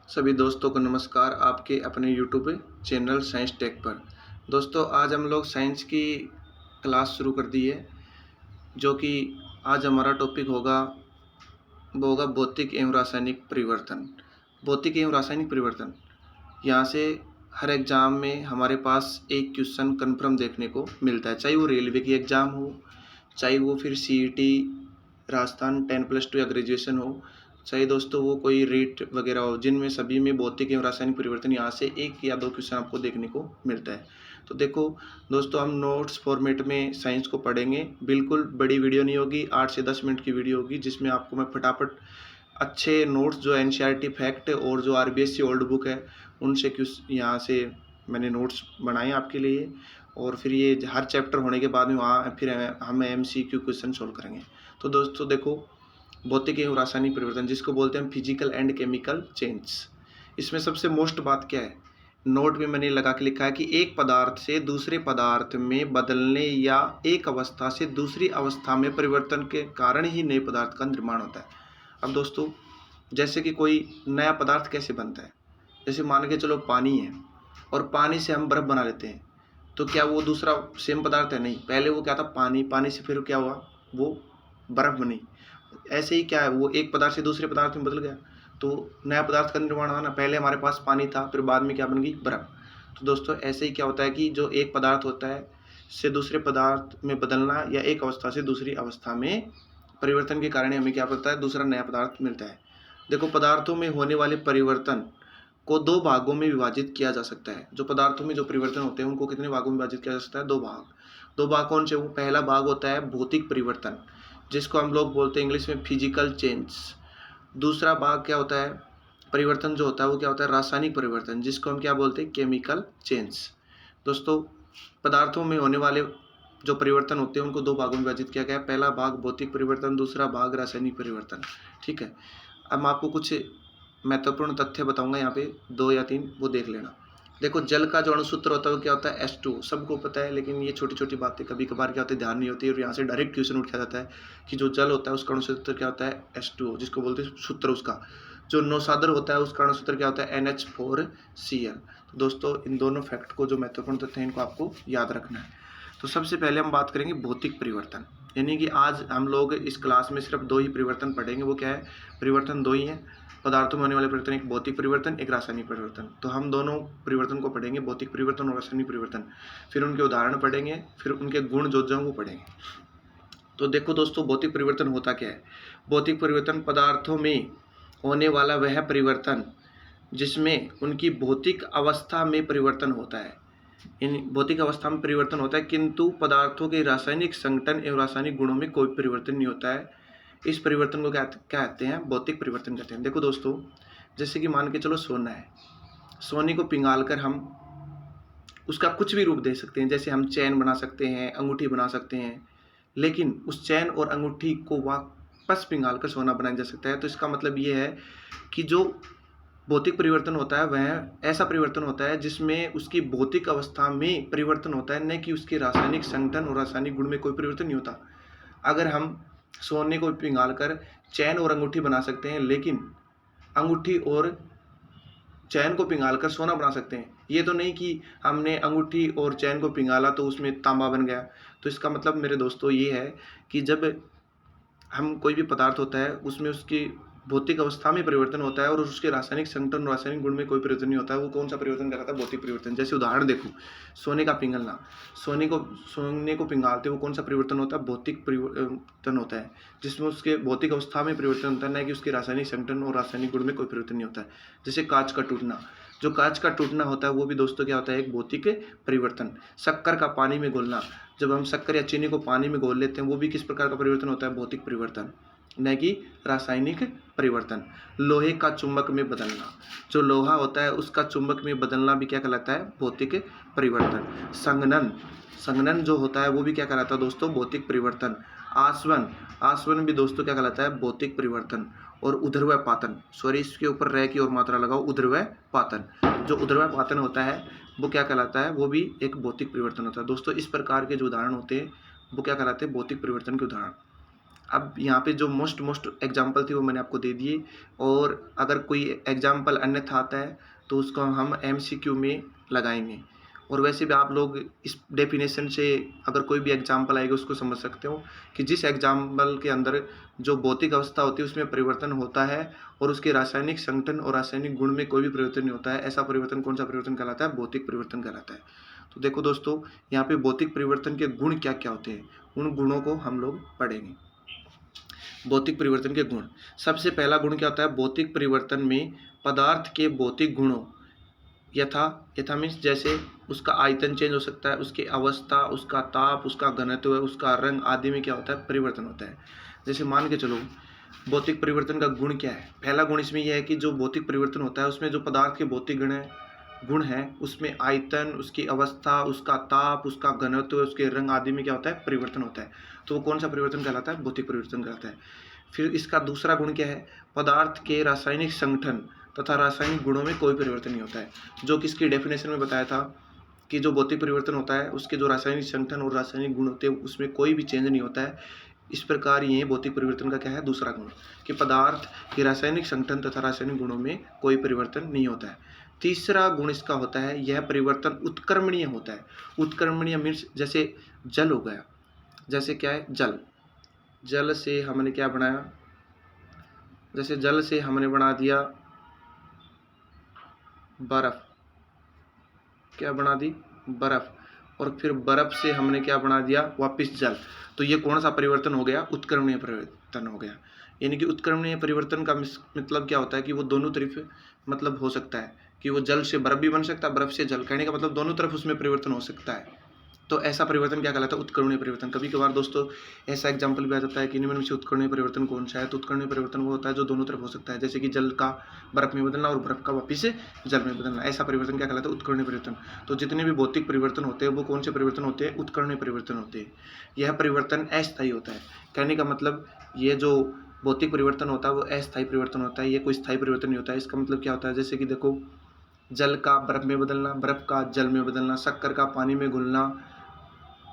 सभी दोस्तों को नमस्कार आपके अपने यूट्यूब चैनल साइंस टेक पर। दोस्तों आज हम लोग साइंस की क्लास शुरू कर दी है, जो कि आज हमारा टॉपिक होगा वो होगा भौतिक एवं रासायनिक परिवर्तन। भौतिक एवं रासायनिक परिवर्तन यहाँ से हर एग्ज़ाम में हमारे पास एक क्वेश्चन कन्फर्म देखने को मिलता है, चाहे वो रेलवे की एग्ज़ाम हो, चाहे वो फिर सीईटी राजस्थान 10+2 या ग्रेजुएशन हो, चाहे दोस्तों वो कोई रीट वगैरह हो, जिनमें सभी में भौतिक एवं रासायनिक परिवर्तन यहाँ से एक या दो क्वेश्चन आपको देखने को मिलता है। तो देखो दोस्तों, हम नोट्स फॉर्मेट में साइंस को पढ़ेंगे। बिल्कुल बड़ी वीडियो नहीं होगी, 8 से 10 मिनट की वीडियो होगी, जिसमें आपको मैं फटाफट अच्छे नोट्स जो एनसीईआरटी फैक्ट और जो आरबीएससी ओल्ड बुक है उनसे यहाँ से मैंने नोट्स बनाए आपके लिए। और फिर ये हर चैप्टर होने के बाद में वहाँ फिर हम एमसीक्यू क्वेश्चन सॉल्व करेंगे। तो दोस्तों देखो, भौतिक एवं रासायनिक परिवर्तन जिसको बोलते हैं फिजिकल एंड केमिकल चेंज, इसमें सबसे मोस्ट बात क्या है, नोट में मैंने लगा के लिखा है कि एक पदार्थ से दूसरे पदार्थ में बदलने या एक अवस्था से दूसरी अवस्था में परिवर्तन के कारण ही नए पदार्थ का निर्माण होता है। अब दोस्तों, जैसे कि कोई नया पदार्थ कैसे बनता है, जैसे मान के चलो पानी है और पानी से हम बर्फ़ बना लेते हैं, तो क्या वो दूसरा सेम पदार्थ है? नहीं, पहले वो क्या था, पानी, पानी से फिर क्या हुआ, वो बर्फ़ बनी। ऐसे ही क्या है, वो एक पदार्थ से दूसरे पदार्थ में बदल गया, तो नया पदार्थ का निर्माण हुआ ना। पहले हमारे पास पानी था, फिर बाद में क्या बन गई, बर्फ़। तो दोस्तों ऐसे ही क्या होता है कि जो एक पदार्थ होता है से दूसरे पदार्थ में बदलना या एक अवस्था से दूसरी अवस्था में परिवर्तन के कारण हमें क्या पड़ता है, दूसरा नया पदार्थ मिलता है। देखो, पदार्थों में होने वाले परिवर्तन को दो भागों में विभाजित किया जा सकता है। जो पदार्थों में जो परिवर्तन होते हैं उनको कितने भागों में विभाजित किया जा सकता है, दो भाग। दो भाग कौन से? वो पहला भाग होता है भौतिक परिवर्तन, जिसको हम लोग बोलते हैं इंग्लिश में फिजिकल चेंज। दूसरा भाग क्या होता है, परिवर्तन जो होता है वो क्या होता है, रासायनिक परिवर्तन, जिसको हम क्या बोलते हैं, केमिकल चेंज। दोस्तों, पदार्थों में होने वाले जो परिवर्तन होते हैं उनको दो भागों में विभाजित किया गया है। पहला भाग भौतिक परिवर्तन, दूसरा भाग रासायनिक परिवर्तन। ठीक है, अब मैं आपको कुछ महत्वपूर्ण तथ्य बताऊंगा यहाँ पे, 2 या 3, वो देख लेना। देखो, जल का जो अणुसूत्र होता है वो क्या होता है, H2O, सबको पता है, लेकिन ये छोटी छोटी बातें कभी कभार क्या होती है, ध्यान नहीं होती है, और यहाँ से डायरेक्ट क्वेश्चन उठ जाता है कि जो जल होता है उसका अणुसूत्र क्या होता है, H2O, जिसको बोलते हैं सूत्र उसका। जो नौसादर होता है उसका अणुसूत्र क्या होता है, NH4Cl। तो दोस्तों, इन दोनों फैक्ट को, जो महत्वपूर्ण तथ्य हैं, इनको आपको याद रखना है। तो सबसे पहले हम बात करेंगे भौतिक परिवर्तन, यानी कि आज हम लोग इस क्लास में सिर्फ 2 ही परिवर्तन पढ़ेंगे। वो क्या है, परिवर्तन 2 ही हैं, पदार्थों में होने वाले परिवर्तन, एक भौतिक परिवर्तन, एक रासायनिक परिवर्तन। तो हम दोनों परिवर्तन को पढ़ेंगे, भौतिक परिवर्तन और रासायनिक परिवर्तन। फिर उनके उदाहरण पढ़ेंगे, फिर उनके गुण जोजों को पढ़ेंगे। तो देखो दोस्तों, भौतिक परिवर्तन होता क्या है। भौतिक परिवर्तन पदार्थों में होने वाला वह परिवर्तन जिसमें उनकी भौतिक अवस्था में परिवर्तन होता है। इन भौतिक अवस्था में परिवर्तन होता है, किंतु पदार्थों के रासायनिक संगठन एवं रासायनिक गुणों में कोई परिवर्तन नहीं होता है। इस परिवर्तन को क्या कहते हैं, भौतिक परिवर्तन कहते हैं। देखो दोस्तों, जैसे कि मान के चलो सोना है, सोने को पिघाल कर हम उसका कुछ भी रूप दे सकते हैं, जैसे हम चैन बना सकते हैं, अंगूठी बना सकते हैं, लेकिन उस चैन और अंगूठी को वापस पिघाल कर सोना बनाया जा सकता है। तो इसका मतलब ये है कि जो भौतिक परिवर्तन होता है वह ऐसा परिवर्तन होता है जिसमें उसकी भौतिक अवस्था में परिवर्तन होता है, न कि उसके रासायनिक संगठन और रासायनिक गुण में कोई परिवर्तन नहीं होता। अगर हम सोने को पिघाल कर चैन और अंगूठी बना सकते हैं, लेकिन अंगूठी और चैन को पिघाल कर सोना बना सकते हैं, ये तो नहीं कि हमने अंगूठी और चैन को पिघाला तो उसमें तांबा बन गया। तो इसका मतलब मेरे दोस्तों ये है कि जब हम कोई भी पदार्थ होता है उसमें उसकी भौतिक अवस्था में परिवर्तन होता है और उसके रासायनिक संगठन और रासायनिक गुण में कोई परिवर्तन नहीं होता है, वो कौन सा परिवर्तन कराता है, भौतिक परिवर्तन। जैसे उदाहरण देखो, सोने का पिघलना, सोने को पिघालते वो कौन सा परिवर्तन होता है, भौतिक परिवर्तन होता है, जिसमें उसके भौतिक अवस्था में परिवर्तन होता है, न कि उसके रासायनिक संगठन और रासायनिक गुण में कोई परिवर्तन नहीं होता है। जैसे कांच का टूटना, जो कांच का टूटना होता है वो भी दोस्तों क्या होता है, एक भौतिक परिवर्तन। शक्कर का पानी में घोलना, जब हम शक्कर या चीनी को पानी में घोल लेते हैं वो भी किस प्रकार का परिवर्तन होता है, भौतिक परिवर्तन, न कि रासायनिक परिवर्तन। लोहे का चुंबक में बदलना, जो लोहा होता है उसका चुंबक में बदलना भी क्या कहलाता है, भौतिक परिवर्तन। संघनन, संघनन जो होता है वो भी क्या कहलाता है दोस्तों, भौतिक परिवर्तन। आसवन, आसवन भी दोस्तों क्या कहलाता है, भौतिक परिवर्तन। और उध्र्वय पातन, सॉरी इसके ऊपर रह की और मात्रा लगाओ, उध्र्वय पातन, जो उध्र्वय पातन होता है वो क्या कहलाता है, वो भी एक भौतिक परिवर्तन होता है। दोस्तों इस प्रकार के जो उदाहरण होते हैं वो क्या कहलाते हैं, भौतिक परिवर्तन के उदाहरण। अब यहाँ पे जो मोस्ट एग्जाम्पल थी वो मैंने आपको दे दिए, और अगर कोई एग्जाम्पल अन्यथा आता है तो उसको हम MCQ में लगाएंगे। और वैसे भी आप लोग इस डेफिनेशन से अगर कोई भी एग्जाम्पल आएगा उसको समझ सकते हो कि जिस एग्जाम्पल के अंदर जो भौतिक अवस्था होती है उसमें परिवर्तन होता है और उसके रासायनिक संगठन और रासायनिक गुण में कोई भी परिवर्तन नहीं होता है, ऐसा परिवर्तन कौन सा परिवर्तन कहलाता है? भौतिक परिवर्तन कहलाता है। तो देखो दोस्तों, यहाँ पे भौतिक परिवर्तन के गुण क्या क्या होते हैं, उन गुणों को हम लोग पढ़ेंगे। भौतिक परिवर्तन के गुण, सबसे पहला गुण क्या होता है? भौतिक परिवर्तन में पदार्थ के भौतिक गुणों यथा मीन्स जैसे उसका आयतन चेंज हो सकता है, उसकी अवस्था, उसका ताप, उसका घनत्व, उसका रंग आदि में क्या होता है? परिवर्तन होता है। जैसे मान के चलो, भौतिक परिवर्तन का गुण क्या है? पहला गुण इसमें यह है कि जो भौतिक परिवर्तन होता है उसमें जो पदार्थ के भौतिक गुण है उसमें आयतन, उसकी अवस्था, उसका ताप, उसका घनत्व, उसके रंग आदि में क्या होता है? परिवर्तन होता है। तो वो कौन सा परिवर्तन कहलाता है? भौतिक परिवर्तन कहलाता है। फिर इसका दूसरा गुण क्या है? पदार्थ के रासायनिक संगठन तथा रासायनिक गुणों में कोई परिवर्तन नहीं होता है, जो कि इसकी डेफिनेशन में बताया था कि जो भौतिक परिवर्तन होता है उसके जो रासायनिक संगठन और रासायनिक गुण होते हैं उसमें कोई भी चेंज नहीं होता है। इस प्रकार ये भौतिक परिवर्तन का क्या है? दूसरा गुण, कि पदार्थ के रासायनिक संगठन तथा रासायनिक गुणों में कोई परिवर्तन नहीं होता है। तीसरा गुण इसका होता है, यह परिवर्तन उत्क्रमणीय होता है। उत्क्रमणीय मीन्स जैसे जल हो गया, जैसे क्या है? जल से हमने क्या बनाया? जैसे जल से हमने बना दिया बर्फ, क्या बना दी? बर्फ। और फिर बर्फ से हमने क्या बना दिया? वापस जल। तो ये कौन सा परिवर्तन हो गया? उत्क्रमणीय परिवर्तन हो गया। यानी कि उत्क्रमणीय परिवर्तन का मतलब क्या होता है कि वो दोनों तरफ मतलब हो सकता है, कि वो जल से बर्फ भी बन सकता है, बर्फ से जल, कहने का मतलब दोनों तरफ उसमें परिवर्तन हो सकता है। तो ऐसा परिवर्तन क्या कहलाता है? उत्क्रमणीय परिवर्तन। कभी कभार दोस्तों ऐसा एग्जाम्पल भी आ जाता है कि निम्न में से उत्क्रमणीय परिवर्तन कौन सा है? तो उत्क्रमणीय परिवर्तन वो होता है जो दोनों तरफ हो सकता है, जैसे कि जल का बर्फ में बदलना और बर्फ का वापिस से जल में बदलना। ऐसा परिवर्तन क्या कहलाता है? उत्क्रमणीय परिवर्तन। तो जितने भी भौतिक परिवर्तन होते हैं वो कौन से परिवर्तन होते हैं? उत्क्रमणीय परिवर्तन होते हैं। यह परिवर्तन अस्थायी होता है। कहने का मतलब ये जो भौतिक परिवर्तन होता है वो अस्थायी परिवर्तन होता है, ये कोई स्थायी परिवर्तन नहीं होता है। इसका मतलब क्या होता है? जैसे कि देखो, जल का बर्फ में बदलना, बर्फ का जल में बदलना, शक्कर का पानी में घुलना,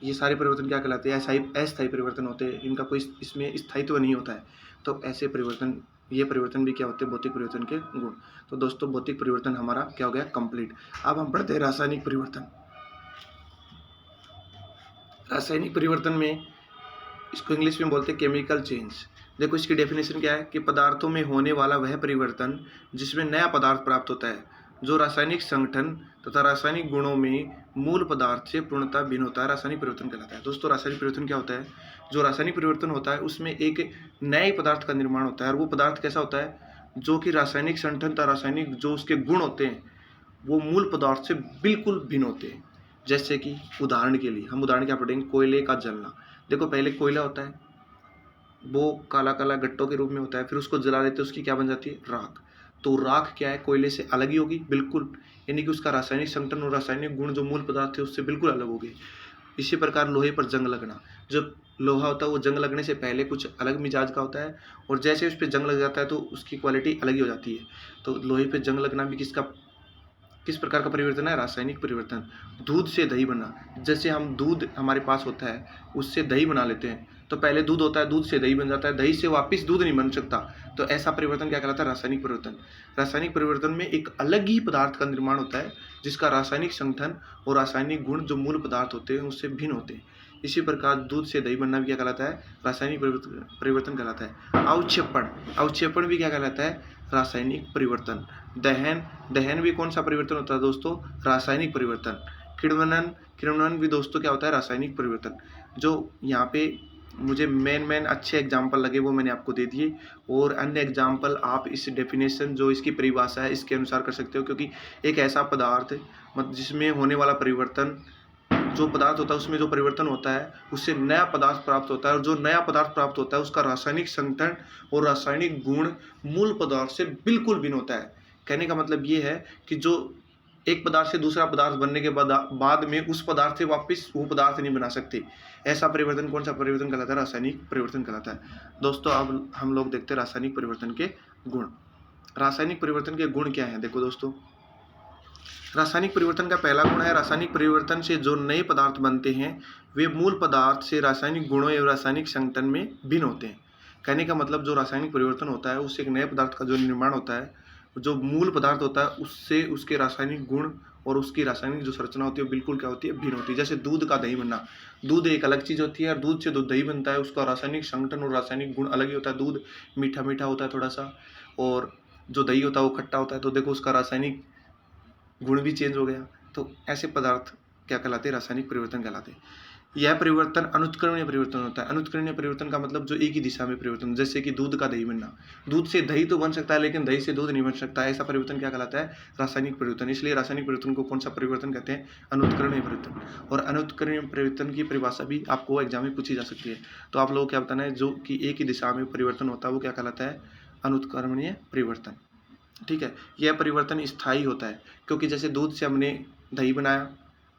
ये सारे परिवर्तन क्या कहलाते हैं? अस्थायी परिवर्तन होते हैं, इनका कोई इसमें स्थायित्व नहीं होता है। तो ऐसे परिवर्तन, ये परिवर्तन भी क्या होते हैं? भौतिक परिवर्तन के गुण। तो दोस्तों भौतिक परिवर्तन हमारा क्या हो गया? कंप्लीट। अब हम पढ़ते हैं रासायनिक परिवर्तन। रासायनिक परिवर्तन में इसको इंग्लिश में बोलते हैं केमिकल चेंज। देखो इसकी डेफिनेशन क्या है कि पदार्थों में होने वाला वह परिवर्तन जिसमें नया पदार्थ प्राप्त होता है, जो रासायनिक संगठन तथा रासायनिक गुणों में मूल पदार्थ से पूर्णतः भिन्न होता है, रासायनिक परिवर्तन कहलाता है। दोस्तों रासायनिक परिवर्तन क्या होता है? जो रासायनिक परिवर्तन होता है उसमें एक नए पदार्थ का निर्माण होता है, और वो पदार्थ कैसा होता है? जो कि रासायनिक संगठन तथा रासायनिक जो उसके गुण होते हैं वो मूल पदार्थ से बिल्कुल भिन्न होते हैं। जैसे कि उदाहरण के लिए हम उदाहरण क्या पढ़ेंगे? कोयले का जलना। देखो पहले कोयला होता है, वो काला काला गट्टों के रूप में होता है, फिर उसको जला देते हैं, उसकी क्या बन जाती है? राख। तो राख क्या है? कोयले से अलग ही होगी बिल्कुल, यानी कि उसका रासायनिक संगठन और रासायनिक गुण जो मूल पदार्थ है उससे बिल्कुल अलग हो गए। इसी प्रकार लोहे पर जंग लगना, जब लोहा होता है वो जंग लगने से पहले कुछ अलग मिजाज का होता है, और जैसे उस पर जंग लग जाता है तो उसकी क्वालिटी अलग ही हो जाती है। तो लोहे पर जंग लगना भी किस प्रकार का परिवर्तन है? रासायनिक परिवर्तन। दूध से दही बनना, जैसे हम दूध हमारे पास होता है उससे दही बना लेते हैं, तो पहले दूध होता है, दूध से दही बन जाता है, दही से वापस दूध नहीं बन सकता। तो ऐसा परिवर्तन क्या कहलाता है? रासायनिक परिवर्तन। रासायनिक परिवर्तन में एक अलग ही पदार्थ का निर्माण होता है जिसका रासायनिक संगठन और रासायनिक गुण जो मूल पदार्थ होते हैं उससे भिन्न होते हैं। इसी प्रकार दूध से दही बनना भी क्या कहलाता है? रासायनिक परिवर्तन कहलाता है। अवक्षेपण भी क्या कहलाता है? रासायनिक परिवर्तन। दहन भी कौन सा परिवर्तन होता है दोस्तों? रासायनिक परिवर्तन। किण्वन भी दोस्तों क्या होता है? रासायनिक परिवर्तन। जो यहाँ पे मुझे मेन अच्छे एग्जाम्पल लगे वो मैंने आपको दे दिए, और अन्य एग्जाम्पल आप इस डेफिनेशन जो इसकी परिभाषा है इसके अनुसार कर सकते हो, क्योंकि एक ऐसा पदार्थ मतलब जिसमें होने वाला परिवर्तन, जो पदार्थ होता है उसमें जो परिवर्तन होता है उससे नया पदार्थ प्राप्त होता है, और जो नया पदार्थ प्राप्त होता है उसका रासायनिक संगठन और रासायनिक गुण मूल पदार्थ से बिल्कुल भिन्न होता है। कहने का मतलब ये है कि जो एक पदार्थ से दूसरा पदार्थ बनने के बाद में उस पदार्थ से वापस वो पदार्थ नहीं बना सकते। ऐसा परिवर्तन कौन सा परिवर्तन कहलाता है? रासायनिक परिवर्तन कहलाता है। दोस्तों अब हम लोग देखते हैं रासायनिक परिवर्तन के गुण। रासायनिक परिवर्तन के गुण क्या हैं? देखो दोस्तों, रासायनिक परिवर्तन का पहला गुण है, रासायनिक परिवर्तन से जो नए पदार्थ बनते हैं वे मूल पदार्थ से रासायनिक गुणों एवं रासायनिक संगठन में भिन्न होते हैं। कहने का मतलब जो रासायनिक परिवर्तन होता है उससे एक नए पदार्थ का जो निर्माण होता है, जो मूल पदार्थ होता है उससे उसके रासायनिक गुण और उसकी रासायनिक जो संरचना होती है वो बिल्कुल क्या होती है, भिन्न होती है। जैसे दूध का दही बनना, दूध एक अलग चीज़ होती है और दूध से जो दही बनता है उसका रासायनिक संगठन और रासायनिक गुण अलग ही होता है। दूध मीठा मीठा होता है थोड़ा सा, और जो दही होता है वो खट्टा होता है, तो देखो उसका रासायनिक गुण भी चेंज हो गया। तो ऐसे पदार्थ क्या कहलाते हैं, रासायनिक परिवर्तन कहलाते हैं। यह परिवर्तन अनुत्क्रमणीय परिवर्तन होता है। अनुत्क्रमणीय परिवर्तन का मतलब जो एक ही दिशा में परिवर्तन, जैसे कि दूध का दही बनना, दूध से दही तो बन सकता है लेकिन दही से दूध नहीं बन सकता, ऐसा परिवर्तन क्या कहलाता है, रासायनिक परिवर्तन। इसलिए रासायनिक परिवर्तन को कौन सा परिवर्तन कहते हैं, अनुत्क्रमणीय परिवर्तन। और अनुत्क्रमणीय परिवर्तन की परिभाषा भी आपको एग्जाम में पूछी जा सकती है। तो आप लोगों को क्या बताना है, जो कि एक ही दिशा में परिवर्तन होता है वो क्या कहलाता है, अनुत्क्रमणीय परिवर्तन। ठीक है, यह परिवर्तन स्थायी होता है, क्योंकि जैसे दूध से हमने दही बनाया,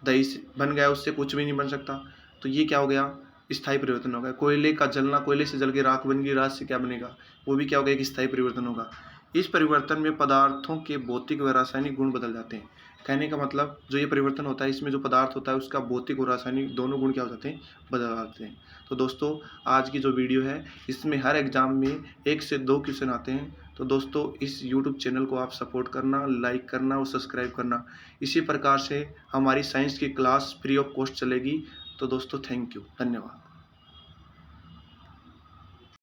दही से बन गया, उससे कुछ भी नहीं बन सकता, तो ये क्या हो गया, स्थायी परिवर्तन हो गया। कोयले का जलना, कोयले से जल के राख बन गई, राख से क्या बनेगा, वो भी क्या हो गया, एक स्थायी परिवर्तन होगा। इस परिवर्तन में पदार्थों के भौतिक व रासायनिक गुण बदल जाते हैं। कहने का मतलब जो ये परिवर्तन होता है इसमें जो पदार्थ होता है उसका भौतिक और रासायनिक दोनों गुण क्या हो जाते हैं, बदल जाते हैं। तो दोस्तों आज की जो वीडियो है इसमें हर एग्जाम में 1 से 2 क्वेश्चन आते हैं। तो दोस्तों इस यूट्यूब चैनल को आप सपोर्ट करना, लाइक करना और सब्सक्राइब करना। इसी प्रकार से हमारी साइंस की क्लास फ्री ऑफ कॉस्ट चलेगी। तो दोस्तों थैंक यू, धन्यवाद।